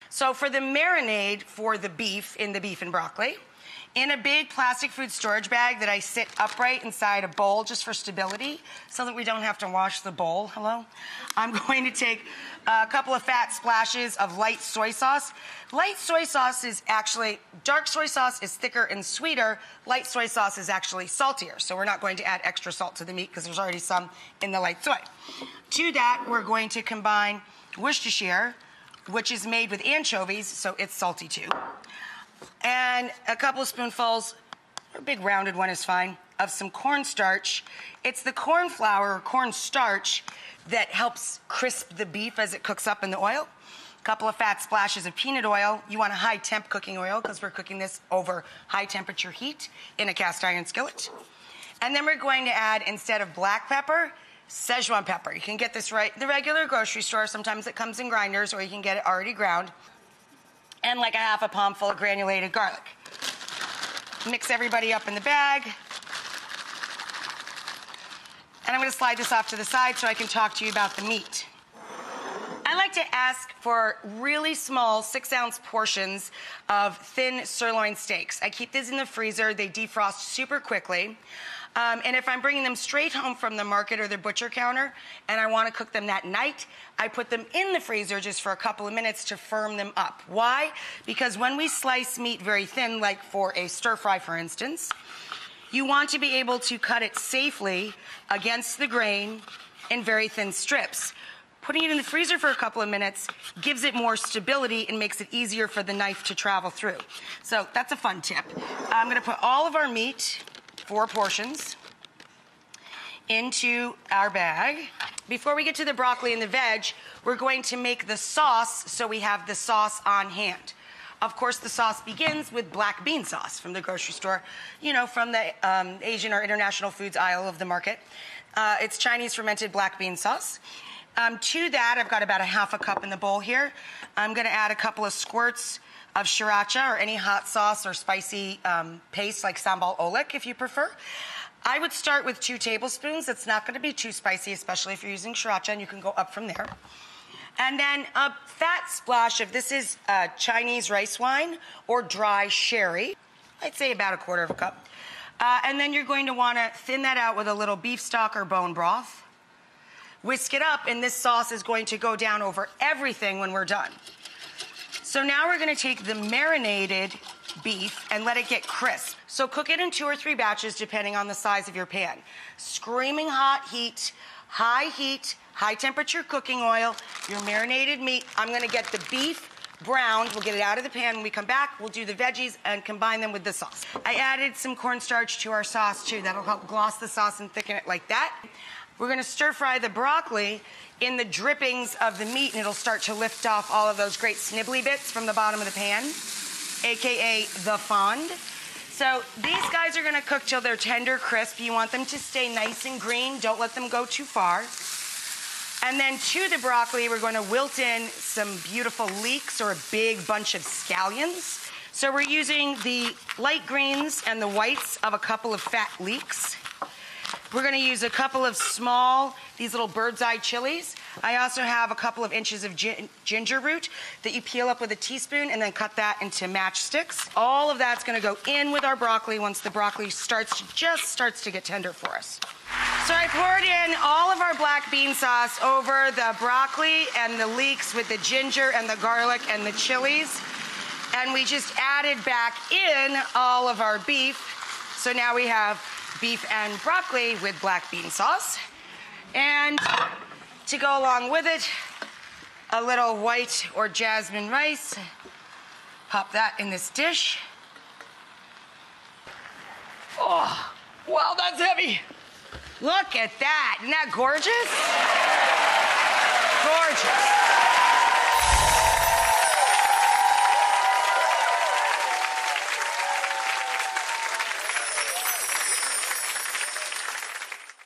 So for the marinade for the beef in the beef and broccoli, in a big plastic food storage bag that I sit upright inside a bowl just for stability so that we don't have to wash the bowl, hello? I'm going to take a couple of fat splashes of light soy sauce. Light soy sauce is actually, dark soy sauce is thicker and sweeter. Light soy sauce is actually saltier, so we're not going to add extra salt to the meat because there's already some in the light soy. To that, we're going to combine Worcestershire, which is made with anchovies, so it's salty too. And a couple of spoonfuls, a big rounded one is fine, of some cornstarch. It's the corn flour or corn starch that helps crisp the beef as it cooks up in the oil. A couple of fat splashes of peanut oil. You want a high temp cooking oil because we're cooking this over high temperature heat in a cast iron skillet. And then we're going to add, instead of black pepper, Szechuan pepper. You can get this right at the regular grocery store. Sometimes it comes in grinders, or you can get it already ground. And like a half a palm full of granulated garlic. Mix everybody up in the bag. And I'm going to slide this off to the side so I can talk to you about the meat. I like to ask for really small 6-ounce portions of thin sirloin steaks. I keep these in the freezer. They defrost super quickly. And if I'm bringing them straight home from the market or the butcher counter and I want to cook them that night, I put them in the freezer just for a couple of minutes to firm them up. Why? Because when we slice meat very thin, like for a stir fry, for instance, you want to be able to cut it safely against the grain in very thin strips. Putting it in the freezer for a couple of minutes gives it more stability and makes it easier for the knife to travel through. So that's a fun tip. I'm going to put all of our meat, 4 portions, into our bag. Before we get to the broccoli and the veg, we're going to make the sauce so we have the sauce on hand. Of course, the sauce begins with black bean sauce from the grocery store, you know, from the Asian or international foods aisle of the market. It's Chinese fermented black bean sauce. To that, I've got about a half a cup in the bowl here. I'm going to add a couple of squirts of sriracha or any hot sauce or spicy paste like sambal oelek if you prefer. I would start with 2 tablespoons. It's not going to be too spicy, especially if you're using sriracha, and you can go up from there. And then a fat splash of, this is Chinese rice wine or dry sherry. I'd say about a quarter of a cup. And then you're going to want to thin that out with a little beef stock or bone broth. Whisk it up, and this sauce is going to go down over everything when we're done. So now we're going to take the marinated beef and let it get crisp. So cook it in 2 or 3 batches depending on the size of your pan. Screaming hot heat, high temperature cooking oil, your marinated meat. I'm going to get the beef browned. We'll get it out of the pan. When we come back, we'll do the veggies and combine them with the sauce. I added some cornstarch to our sauce too. That'll help gloss the sauce and thicken it like that. We're going to stir fry the broccoli in the drippings of the meat, and it'll start to lift off all of those great snibbly bits from the bottom of the pan, aka the fond. So these guys are going to cook till they're tender, crisp. You want them to stay nice and green. Don't let them go too far. And then to the broccoli, we're going to wilt in some beautiful leeks or a big bunch of scallions. So we're using the light greens and the whites of a couple of fat leeks. We're going to use a couple of small, these little bird's eye chilies. I also have a couple of inches of ginger root that you peel up with a teaspoon and then cut that into matchsticks. All of that's going to go in with our broccoli once the broccoli starts to get tender for us. So I poured in all of our black bean sauce over the broccoli and the leeks with the ginger and the garlic and the chilies. And we just added back in all of our beef. So now we have beef and broccoli with black bean sauce. And to go along with it, a little white or jasmine rice. Pop that in this dish. Oh, wow, that's heavy. Look at that. Isn't that gorgeous? Gorgeous.